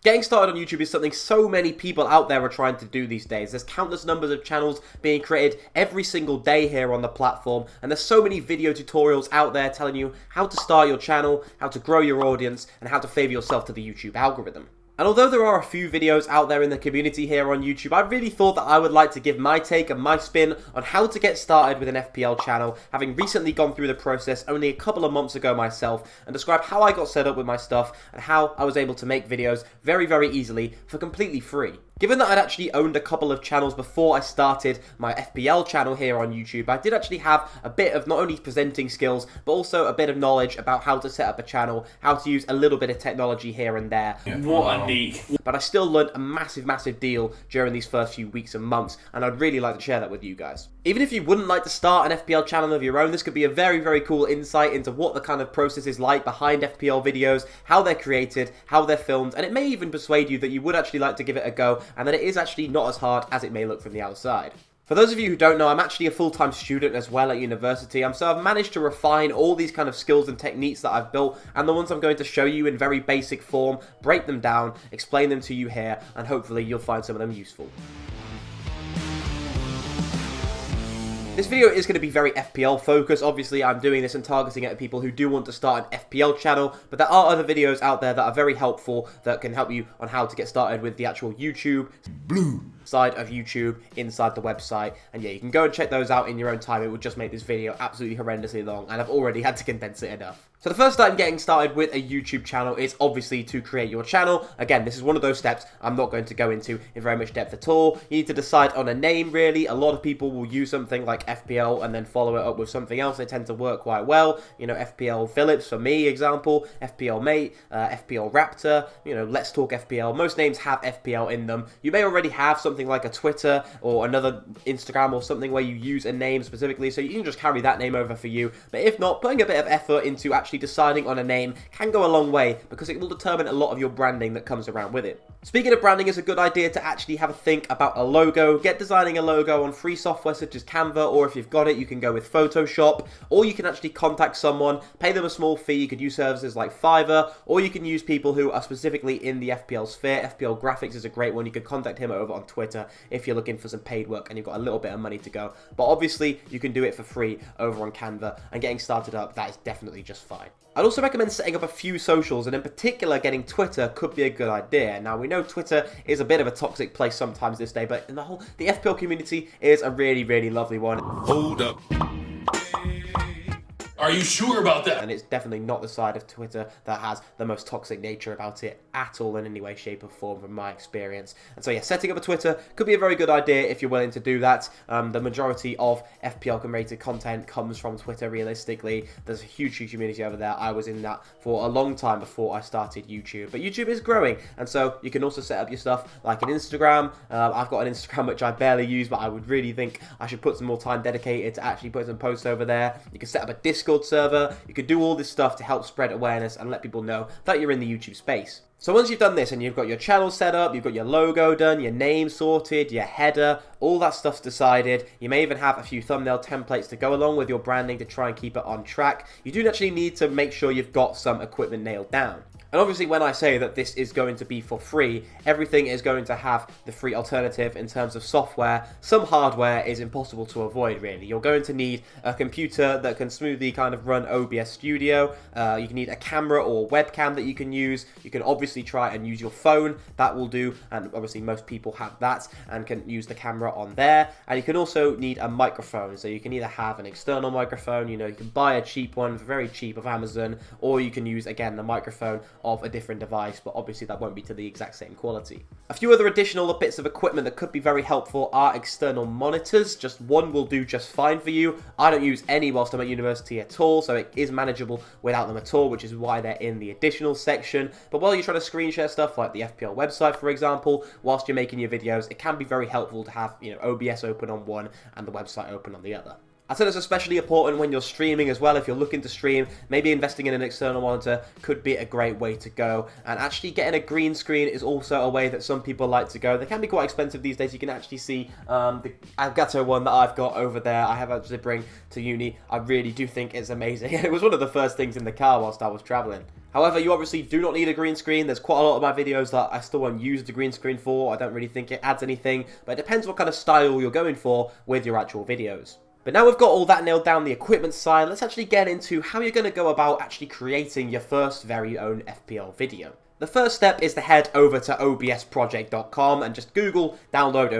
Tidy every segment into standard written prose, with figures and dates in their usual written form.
Getting started on YouTube is something so many people out there are trying to do these days. There's countless numbers of channels being created every single day here on the platform, and there's so many video tutorials out there telling you how to start your channel, how to grow your audience, and how to favor yourself to the YouTube algorithm. And although there are a few videos out there in the community here on YouTube, I really thought that I would like to give my take and my spin on how to get started with an FPL channel, having recently gone through the process only a couple of months ago myself, and describe how I got set up with my stuff and how I was able to make videos very, very easily for completely free. Given that I'd actually owned a couple of channels before I started my FPL channel here on YouTube, I did actually have a bit of not only presenting skills, but also a bit of knowledge about how to set up a channel, how to use a little bit of technology here and there. What a neat. But I still learned a massive, massive deal during these first few weeks and months, and I'd really like to share that with you guys. Even if you wouldn't like to start an FPL channel of your own, this could be a very, very cool insight into what the kind of process is like behind FPL videos, how they're created, how they're filmed, and it may even persuade you that you would actually like to give it a go, and that it is actually not as hard as it may look from the outside. For those of you who don't know, I'm actually a full-time student as well at university, so I've managed to refine all these kind of skills and techniques that I've built, and the ones I'm going to show you in very basic form, break them down, explain them to you here, and hopefully you'll find some of them useful. This video is going to be very FPL focused. Obviously, I'm doing this and targeting it at people who do want to start an FPL channel, but there are other videos out there that are very helpful that can help you on how to get started with the actual YouTube side of YouTube inside the website. And yeah, you can go and check those out in your own time. It would just make this video absolutely horrendously long, and I've already had to condense it enough. So the first step in getting started with a YouTube channel is obviously to create your channel. Again, this is one of those steps I'm not going to go into in very much depth at all. You need to decide on a name, really. A lot of people will use something like FPL and then follow it up with something else. They tend to work quite well. You know, FPL Phillips for me, example, FPL Mate, FPL Raptor, you know, Let's Talk FPL. Most names have FPL in them. You may already have something like a Twitter or another Instagram or something where you use a name specifically, so you can just carry that name over for you. But if not, putting a bit of effort into actually deciding on a name can go a long way, because it will determine a lot of your branding that comes around with it. Speaking of branding, it's a good idea to actually have a think about a logo. Get designing a logo on free software such as Canva, or if you've got it, you can go with Photoshop, or you can actually contact someone, pay them a small fee. You could use services like Fiverr, or you can use people who are specifically in the FPL sphere. FPL Graphics is a great one. You could contact him over on Twitter if you're looking for some paid work and you've got a little bit of money to go. But obviously, you can do it for free over on Canva, and getting started up, that is definitely just fine. I'd also recommend setting up a few socials, and in particular getting Twitter could be a good idea. Now, we know Twitter is a bit of a toxic place sometimes this day, but in the FPL community is a really, really lovely one. Hold up. Are you sure about that? And it's definitely not the side of Twitter that has the most toxic nature about it at all in any way, shape or form from my experience. And so yeah, setting up a Twitter could be a very good idea if you're willing to do that. The majority of FPL related content comes from Twitter realistically. There's a huge community over there. I was in that for a long time before I started YouTube. But YouTube is growing, and so you can also set up your stuff like an Instagram. I've got an Instagram which I barely use, but I would really think I should put some more time dedicated to actually put some posts over there. You can set up a Discord server. You could do all this stuff to help spread awareness and let people know that you're in the YouTube space. So once you've done this and you've got your channel set up, you've got your logo done, your name sorted, your header, all that stuff's decided, you may even have a few thumbnail templates to go along with your branding to try and keep it on track, you do actually need to make sure you've got some equipment nailed down. And obviously when I say that this is going to be for free, everything is going to have the free alternative in terms of software. Some hardware is impossible to avoid, really. You're going to need a computer that can smoothly kind of run OBS Studio. You can need a camera or webcam that you can use. You can obviously try and use your phone. That will do, and obviously most people have that and can use the camera on there. And you can also need a microphone. So you can either have an external microphone, you know, you can buy a cheap one for very cheap off Amazon, or you can use, again, the microphone of a different device, but obviously that won't be to the exact same quality. A few other additional bits of equipment that could be very helpful are external monitors. Just one will do just fine for you. I don't use any whilst I'm at university at all, so it is manageable without them at all, which is why they're in the additional section. But while you're trying to screen share stuff like the FPL website, for example, whilst you're making your videos, it can be very helpful to have, you know, OBS open on one and the website open on the other. I said it's especially important when you're streaming as well. If you're looking to stream, maybe investing in an external monitor could be a great way to go. And actually getting a green screen is also a way that some people like to go. They can be quite expensive these days. You can actually see the Elgato one that I've got over there. I have actually bring to uni. I really do think it's amazing. It was one of the first things in the car whilst I was traveling. However, you obviously do not need a green screen. There's quite a lot of my videos that I still won't use the green screen for. I don't really think it adds anything, but it depends what kind of style you're going for with your actual videos. But now we've got all that nailed down, the equipment side, let's actually get into how you're going to go about actually creating your first very own FPL video. The first step is to head over to obsproject.com and just Google download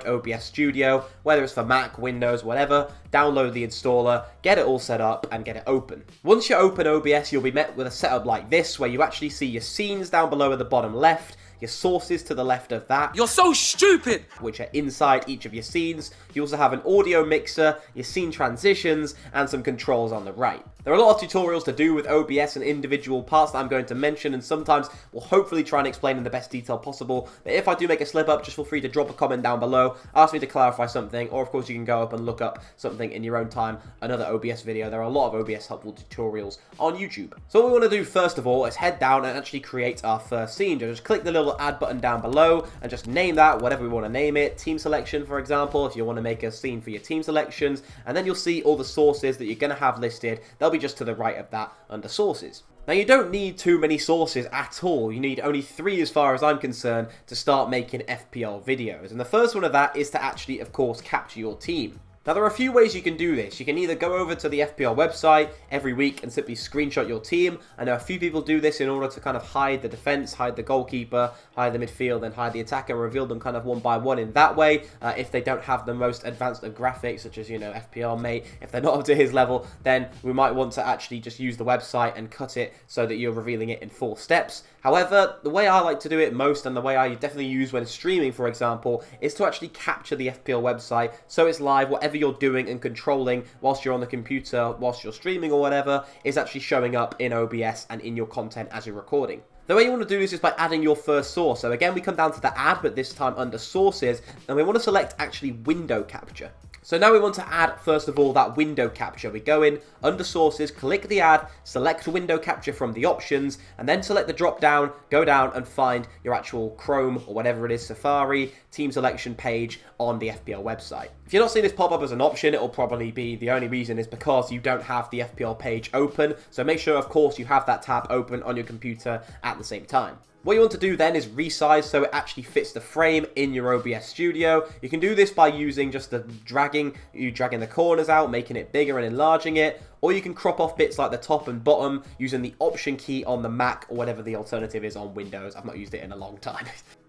OBS Studio, whether it's for Mac, Windows, whatever, download the installer, get it all set up and get it open. Once you open OBS, you'll be met with a setup like this, where you actually see your scenes down below at the bottom left, your sources to the left of that. You're so stupid! Which are inside each of your scenes. You also have an audio mixer, your scene transitions, and some controls on the right. There are a lot of tutorials to do with OBS and individual parts that I'm going to mention, and sometimes we'll hopefully try and explain in the best detail possible. But if I do make a slip up, just feel free to drop a comment down below, ask me to clarify something, or of course you can go up and look up something in your own time, another OBS video. There are a lot of OBS helpful tutorials on YouTube. So what we want to do first of all is head down and actually create our first scene. Just click the little add button down below and just name that whatever we want to name it. Team selection, for example, if you want to make a scene for your team selections, and then you'll see all the sources that you're going to have listed. They'll be just to the right of that under sources. Now, you don't need too many sources at all. You need only 3 as far as I'm concerned to start making FPL videos. And the first one of that is to actually, of course, capture your team. Now, there are a few ways you can do this. You can either go over to the FPL website every week and simply screenshot your team. I know a few people do this in order to kind of hide the defense, hide the goalkeeper, hide the midfield, and hide the attacker, and reveal them kind of one by one in that way. If they don't have the most advanced of graphics, such as, you know, FPL mate, if they're not up to his level, then we might want to actually just use the website and cut it so that you're revealing it in 4 steps. However, the way I like to do it most, and the way I definitely use when streaming, for example, is to actually capture the FPL website so it's live. Whatever you're doing and controlling whilst you're on the computer, whilst you're streaming or whatever, is actually showing up in OBS and in your content as you're recording. The way you want to do this is by adding your first source. So again, we come down to the add, but this time under sources, and we want to select actually window capture. So now we want to add, first of all, that window capture. We go in, under sources, click the add, select window capture from the options, and then select the drop down, go down and find your actual Chrome or whatever it is, Safari, team selection page on the FPL website. If you're not seeing this pop up as an option, it'll probably be the only reason is because you don't have the FPL page open. So make sure, of course, you have that tab open on your computer at the same time. What you want to do then is resize so it actually fits the frame in your OBS Studio. You can do this by using just the dragging the corners out, making it bigger and enlarging it, or you can crop off bits like the top and bottom using the Option key on the Mac or whatever the alternative is on Windows. I've not used it in a long time.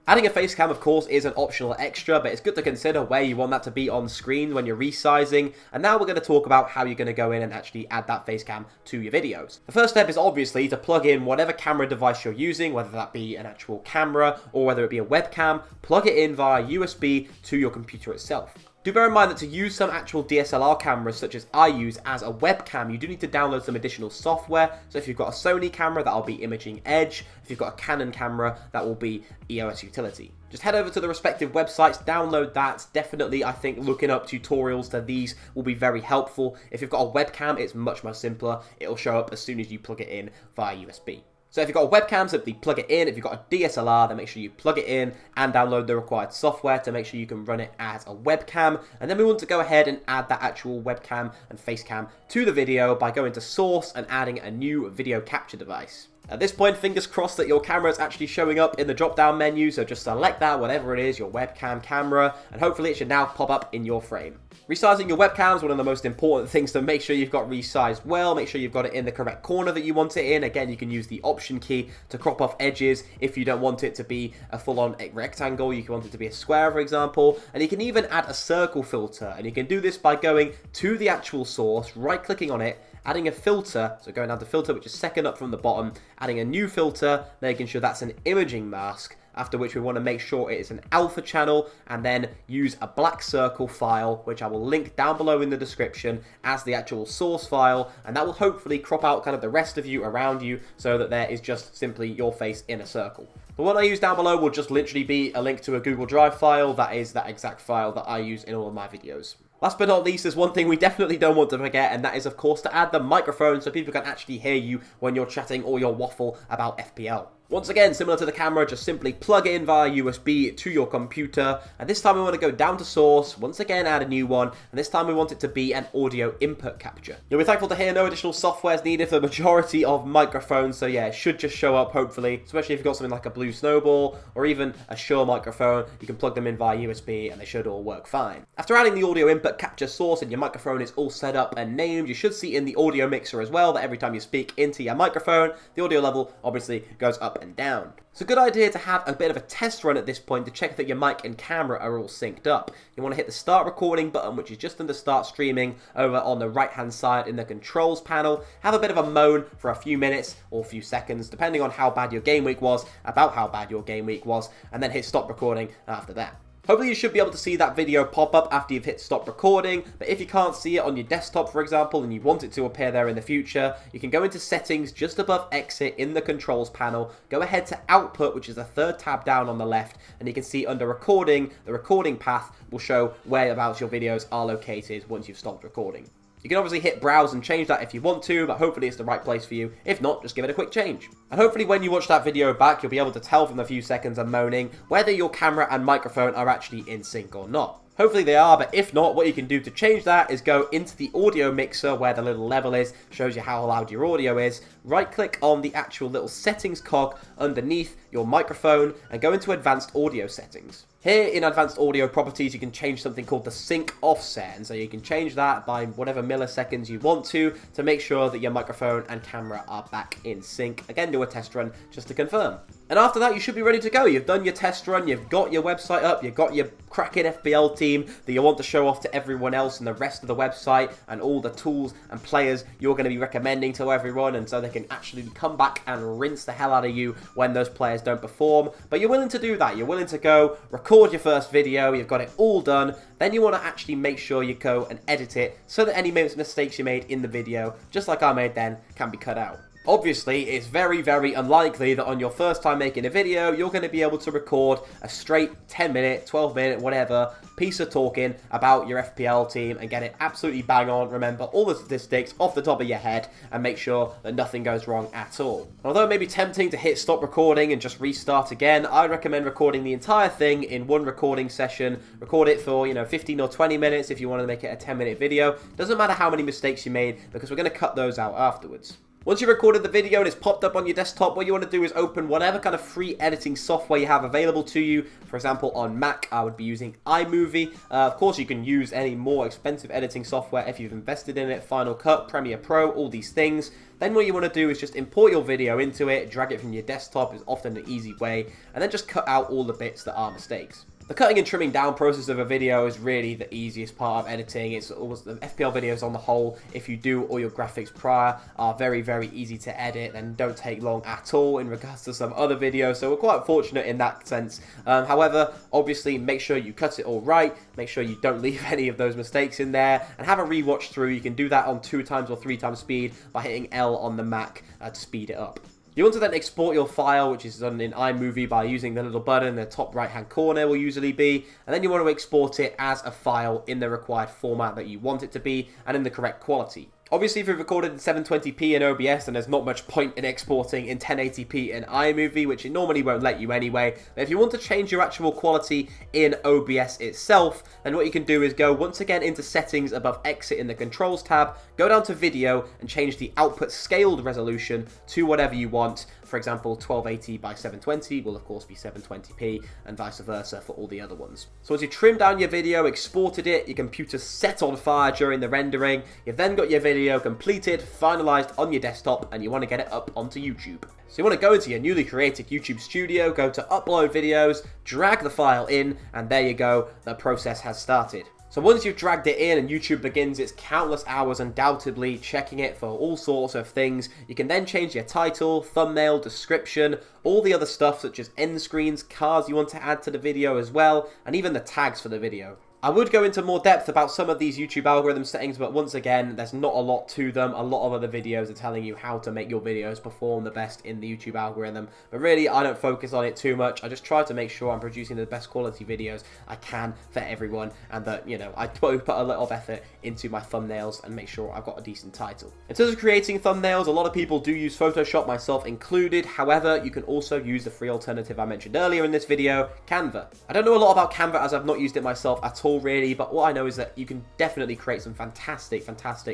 Adding a face cam, of course, is an optional extra, but it's good to consider where you want that to be on screen when you're resizing. And now we're going to talk about how you're going to go in and actually add that face cam to your videos. The first step is obviously to plug in whatever camera device you're using, whether that be an actual camera or whether it be a webcam, plug it in via USB to your computer itself. Do bear in mind that to use some actual DSLR cameras, such as I use as a webcam, you do need to download some additional software. So if you've got a Sony camera, that'll be Imaging Edge. If you've got a Canon camera, that will be EOS Utility. Just head over to the respective websites, download that. Definitely, I think looking up tutorials to these will be very helpful. If you've got a webcam, it's much more simpler. It'll show up as soon as you plug it in via USB. So if you've got a webcam, simply plug it in. If you've got a DSLR, then make sure you plug it in and download the required software to make sure you can run it as a webcam. And then we want to go ahead and add that actual webcam and face cam to the video by going to source and adding a new video capture device. At this point, fingers crossed that your camera is actually showing up in the drop-down menu, so just select that, whatever it is, your webcam camera, and hopefully it should now pop up in your frame. Resizing your webcam is one of the most important things, to make sure you've got resized well, make sure you've got it in the correct corner that you want it in. Again, you can use the Option key to crop off edges if you don't want it to be a full-on rectangle, you can want it to be a square, for example, and you can even add a circle filter, and you can do this by going to the actual source, right-clicking on it, adding a filter, so going down to filter, which is second up from the bottom, adding a new filter, making sure that's an imaging mask, after which we want to make sure it is an alpha channel, and then use a black circle file, which I will link down below in the description as the actual source file, and that will hopefully crop out kind of the rest of you around you so that there is just simply your face in a circle. The one I use down below will just literally be a link to a Google Drive file. That is that exact file that I use in all of my videos. Last but not least, there's one thing we definitely don't want to forget, and that is, of course, to add the microphone so people can actually hear you when you're chatting or your waffle about FPL. Once again, similar to the camera, just simply plug it in via USB to your computer, and this time we want to go down to source, once again add a new one, and this time we want it to be an audio input capture. You'll be thankful to hear no additional software is needed for the majority of microphones, so yeah, it should just show up hopefully, especially if you've got something like a Blue Snowball, or even a Shure microphone, you can plug them in via USB and they should all work fine. After adding the audio input capture source and your microphone is all set up and named, you should see in the audio mixer as well that every time you speak into your microphone, the audio level obviously goes up and down. It's a good idea to have a bit of a test run at this point to check that your mic and camera are all synced up. You want to hit the start recording button, which is just under start streaming over on the right hand side in the controls panel. Have a bit of a moan for a few minutes or a few seconds, depending on how bad your game week was, about how bad your game week was, and then hit stop recording after that. Hopefully you should be able to see that video pop up after you've hit stop recording, but if you can't see it on your desktop, for example, and you want it to appear there in the future, you can go into settings just above exit in the controls panel, go ahead to output, which is the third tab down on the left, and you can see under recording, the recording path will show whereabouts your videos are located once you've stopped recording. You can obviously hit browse and change that if you want to, but hopefully it's the right place for you. If not, just give it a quick change. And hopefully when you watch that video back, you'll be able to tell from the few seconds of moaning whether your camera and microphone are actually in sync or not. Hopefully they are, but if not, what you can do to change that is go into the audio mixer where the little level is, shows you how loud your audio is, right click on the actual little settings cog underneath your microphone and go into advanced audio settings. Here in advanced audio properties you can change something called the sync offset, and so you can change that by whatever milliseconds you want to make sure that your microphone and camera are back in sync. Again, do a test run just to confirm. And after that, you should be ready to go. You've done your test run, you've got your website up, you've got your cracking FPL team that you want to show off to everyone else and the rest of the website and all the tools and players you're going to be recommending to everyone, and so they can actually come back and rinse the hell out of you when those players don't perform. But you're willing to do that. You're willing to go record your first video, you've got it all done, then you want to actually make sure you go and edit it so that any mistakes you made in the video, just like I made then, can be cut out. Obviously, it's very, very unlikely that on your first time making a video, you're going to be able to record a straight 10-minute, 12-minute, whatever, piece of talking about your FPL team and get it absolutely bang on. Remember all the statistics off the top of your head and make sure that nothing goes wrong at all. Although it may be tempting to hit stop recording and just restart again, I recommend recording the entire thing in one recording session. Record it for, 15 or 20 minutes if you want to make it a 10-minute video. Doesn't matter how many mistakes you made because we're going to cut those out afterwards. Once you've recorded the video and it's popped up on your desktop, what you want to do is open whatever kind of free editing software you have available to you. For example, on Mac, I would be using iMovie. Of course, you can use any more expensive editing software if you've invested in it. Final Cut, Premiere Pro, all these things. Then what you want to do is just import your video into it, drag it from your desktop is often an easy way, and then just cut out all the bits that are mistakes. The cutting and trimming down process of a video is really the easiest part of editing. It's always the FPL videos on the whole, if you do all your graphics prior, are very, very easy to edit and don't take long at all in regards to some other videos. So we're quite fortunate in that sense. However, obviously make sure you cut it all right. Make sure you don't leave any of those mistakes in there and have a rewatch through. You can do that on 2x or 3x speed by hitting L on the Mac to speed it up. You want to then export your file, which is done in iMovie by using the little button in the top right hand corner will usually be, and then you want to export it as a file in the required format that you want it to be and in the correct quality. Obviously, if you've recorded in 720p in OBS, then there's not much point in exporting in 1080p in iMovie, which it normally won't let you anyway. But if you want to change your actual quality in OBS itself, then what you can do is go once again into settings above exit in the controls tab, go down to video and change the output scaled resolution to whatever you want. For example, 1280 by 720 will of course be 720p and vice versa for all the other ones. So once you trim down your video, exported it, your computer's set on fire during the rendering, you've then got your video completed, finalized on your desktop, and you want to get it up onto YouTube. So you want to go into your newly created YouTube studio, go to upload videos, drag the file in, and there you go, the process has started. So once you've dragged it in and YouTube begins its countless hours undoubtedly checking it for all sorts of things, you can then change your title, thumbnail, description, all the other stuff such as end screens, cards you want to add to the video as well, and even the tags for the video. I would go into more depth about some of these YouTube algorithm settings, but once again, there's not a lot to them. A lot of other videos are telling you how to make your videos perform the best in the YouTube algorithm, but really, I don't focus on it too much. I just try to make sure I'm producing the best quality videos I can for everyone, and that, you know, I put a lot of effort into my thumbnails and make sure I've got a decent title. In terms of creating thumbnails, a lot of people do use Photoshop, myself included. However, you can also use the free alternative I mentioned earlier in this video, Canva. I don't know a lot about Canva as I've not used it myself at all, really, but what I know is that you can definitely create some fantastic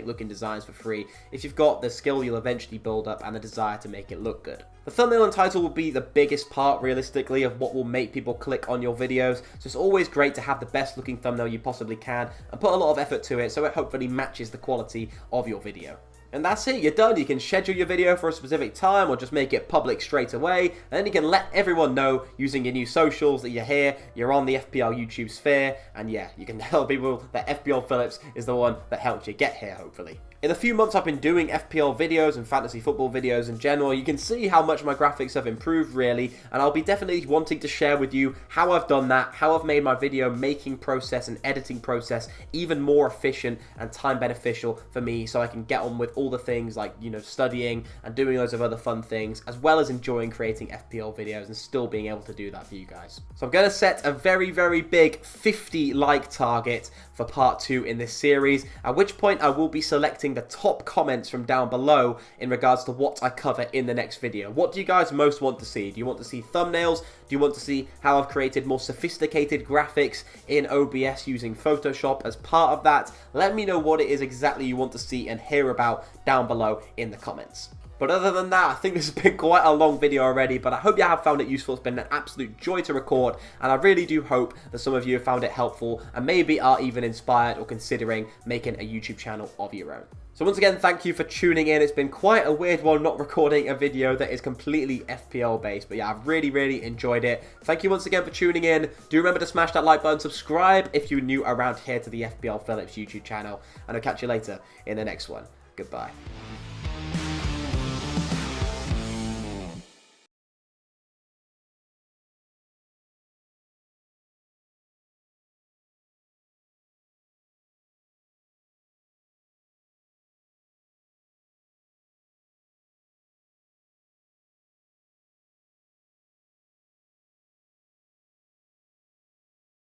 looking designs for free if you've got the skill you'll eventually build up and the desire to make it look good. The thumbnail and title will be the biggest part, realistically, of what will make people click on your videos, so it's always great to have the best looking thumbnail you possibly can and put a lot of effort to it so it hopefully matches the quality of your video. And that's it, you're done. You can schedule your video for a specific time or just make it public straight away. And then you can let everyone know using your new socials that you're here, you're on the FPL YouTube sphere, and yeah, you can tell people that FPL Phillips is the one that helped you get here, hopefully. In the few months I've been doing FPL videos and fantasy football videos in general, you can see how much my graphics have improved, really, and I'll be definitely wanting to share with you how I've done that, how I've made my video making process and editing process even more efficient and time beneficial for me, so I can get on with all the things like, you know, studying and doing loads of other fun things, as well as enjoying creating FPL videos and still being able to do that for you guys. So I'm going to set a very big 50 like target for part 2 in this series, at which point I will be selecting the top comments from down below in regards to what I cover in the next video. What do you guys most want to see? Do you want to see thumbnails? Do you want to see how I've created more sophisticated graphics in OBS using Photoshop as part of that? Let me know what it is exactly you want to see and hear about down below in the comments. But other than that, I think this has been quite a long video already, but I hope you have found it useful. It's been an absolute joy to record, and I really do hope that some of you have found it helpful and maybe are even inspired or considering making a YouTube channel of your own. So once again, thank you for tuning in. It's been quite a weird one not recording a video that is completely FPL based, but yeah, I've really enjoyed it. Thank you once again for tuning in. Do remember to smash that like button, subscribe if you're new around here to the FPL Phillips YouTube channel, and I'll catch you later in the next one. Goodbye.